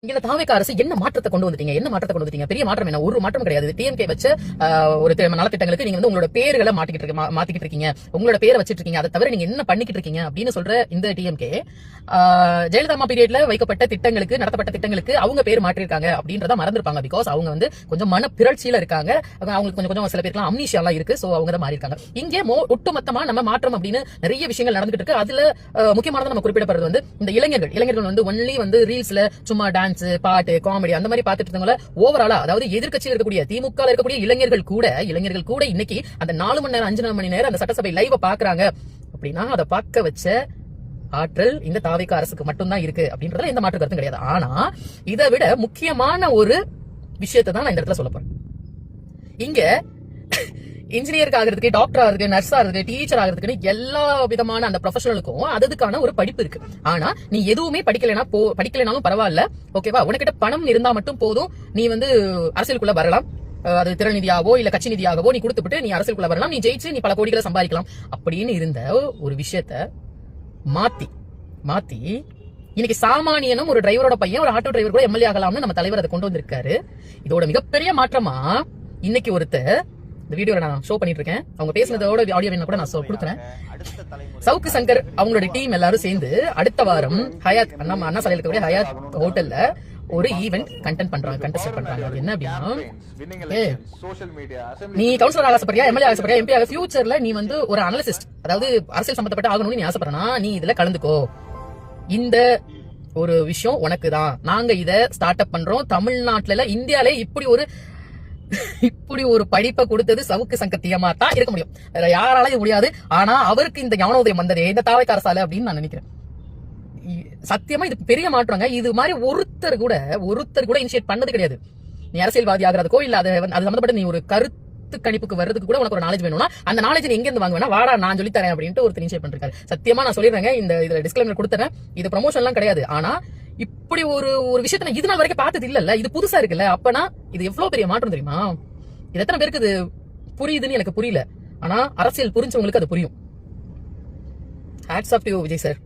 இங்க தாவேக அரசு என்ன மாற்றத்தை கொண்டு வந்துட்டீங்க? பெரிய மாற்றம் என்ன? ஒரு மாற்றம் கிடையாது. டிஎம்கே வச்ச ஒரு நலத்திட்டங்களுக்கு நீங்க வந்து உங்களோட பேர்களை மாத்திக்கிட்டு இருக்கீங்க, உங்களோட பேரை வச்சிட்டு இருக்கீங்க. அதை தவிர நீங்க என்ன பண்ணிக்கிட்டு இருக்கீங்க அப்படின்னு சொல்ற இந்த டிஎம்கே ஜெயலலிதா பீரியட்ல வைக்கப்பட்ட திட்டங்களுக்கு, நடத்தப்பட்ட திட்டங்களுக்கு அவங்க பேர் மாற்றிருக்காங்க அப்படின்றத மறந்துருப்பாங்க. பிகாஸ் அவங்க வந்து கொஞ்சம் மன பிறழ்ச்சியில இருக்காங்க. அவங்களுக்கு கொஞ்சம் சில பேருக்கு அம்னீஷியா எல்லாம் இருக்கு. சோ அவங்க தான் மாறி இருக்காங்க. இங்கே ஒட்டுமொத்தமா நம்ம மாற்றம் அப்படின்னு நிறைய விஷயங்கள் நடந்துட்டு இருக்கு. அதுல முக்கியமானது நம்ம குறிப்பிடப்படுறது வந்து இந்த இளைஞர்கள் வந்து ஒன்லி வந்து ரீல்ஸ்ல சும்மா டான்ஸ், பாட்டு, காமெடி அந்த மாதிரி பாத்துட்டு இருந்தவங்கள ஓவராலா, அதாவது எதிர்க்கட்சியில் இருக்கக்கூடிய திமுக இருக்கக்கூடிய இளைஞர்கள் கூட இன்னைக்கு அந்த 4 மணி நேரம் 5 மணி நேரம் அந்த சட்டசபை லைவ பாக்குறாங்க அப்படின்னா அதை பார்க்க வச்ச ஆற்றல் இந்த தாவேக அரசுக்கு மட்டும்தான் இருக்கு அப்படின்றதுல எந்த மாற்று கருத்தும் கிடையாது. ஆனா இதை விட முக்கியமான ஒரு விஷயத்தை தான் நான் இந்த இடத்துல சொல்ல போறேன். இங்க இன்ஜினியருக்கு ஆகிறதுக்கு, டாக்டர் ஆகிறதுக்கு, நர்ஸ் ஆகிறதுக்கு, டீச்சர் ஆகிறதுக்கு எல்லா விதமான அந்த ப்ரொஃபஷனலுக்கும் அதுக்கான ஒரு படிப்பு இருக்கு. ஆனா நீ எதுவுமே படிக்கலைனாலும் பரவாயில்ல, ஓகேவா? உனக்கிட்ட பணம் இருந்தா மட்டும் போதும், நீ வந்து அரசியலுக்குள்ள வரலாம். அது திறன் நிதியாவோ இல்ல கட்சி நிதியாகவோ நீ கொடுத்துட்டு நீ அரசியலுக்குள்ள வரலாம், நீ ஜெயிச்சு நீ பல கோடிகளை சம்பாதிக்கலாம் அப்படின்னு இருந்த ஒரு விஷயத்த மாத்தி இன்னைக்கு சாமானியனும் ஒரு டிரைவரோட பையன் ஒரு ஆட்டோ டிரைவர் கூட எம்எல்ஏ ஆகலாம்னு நம்ம தலைவர் அதை கொண்டு வந்திருக்காரு. இதோட மிகப்பெரிய மாற்றமா இன்னைக்கு ஒருத்தர் இந்த வீடியோல நான் ஷோ பண்ணிட்டு இருக்கேன். அவங்க பேசினதோட ஆடியோ வேணா கூட நான் கொடுக்குறேன். சவுக்கு சங்கர் அவங்களோட டீம் எல்லாரும் சேர்ந்து அடுத்த வாரம் ஹயாத் அண்ணா சாலையில் இருக்கக்கூடிய ஹயாத் ஹோட்டல்ல ஒரு ஈவென்ட் கண்டெஸ்ட் பண்றாங்க. என்ன அப்படின்னா, நீ கவுன்சிலர் ஆசைப்படுறியா, எம்எல்ஏ ஆசைப்படுறியா, எம்பி ஆக, ஃபியூச்சர்ல நீ வந்து ஒரு அனலிஸ்ட், அதாவது அரசியல் சம்பந்தப்பட்ட ஆகணும்னு நீ ஆசைப்படுறனா நீ இதுல கலந்துக்கோ. இந்த ஒரு விஷயம் உனக்கு தான். நாங்க இத ஸ்டார்ட் அப் பண்றோம். தமிழ்நாட்டுல இந்தியாலே இப்படி ஒரு படிப்பை கொடுத்தது சவுக்கு சங்கர் டீமா தான் இருக்க முடியும். யாராலையும் முடியாது. ஆனா அவருக்கு இந்த ஞானோதயம் வந்ததே இந்த தாவேக அரசால அப்படின்னு நான் நினைக்கிறேன். சத்தியமா இது பெரிய மாற்றங்க. இது மாதிரி ஒருத்தர் கூட இனிஷியேட் பண்ணது கிடையாது. நீ அரசியல்வாதி ஆகிறதுக்கோ இல்ல அது சம்பந்தப்பட்ட நீ ஒரு கருத்து கணிப்புக்கு வர்றதுக்கு கூட உனக்கு ஒரு நாலேஜ் வேணும்னா அந்த நாலேஜ் எங்க இருந்து வாங்குவேனா, வாடா நான் சொல்லி தரேன் அப்படின்ட்டு ஒருத்தர் இனிஷியேட் பண்ணிருக்காரு. சத்தியமா நான் சொல்லிடுறேங்க, இதுல டிஸ்க்ளைமர் கொடுத்துறேன், இது ப்ரமோஷன் எல்லாம் கிடையாது. ஆனா இப்படி ஒரு விஷயத்த இது நாள் வரைக்கும் பார்த்தது இல்லல்ல, இது புதுசா இருக்குல்ல. அப்பனா இது எவ்வளவு பெரிய மாற்றம் தெரியுமா? இது எத்தனை பேருக்கு இது புரியுதுன்னு எனக்கு புரியல. ஆனா அரசியல் புரிஞ்சவங்களுக்கு அது புரியும். Hats off to you Vijay sir.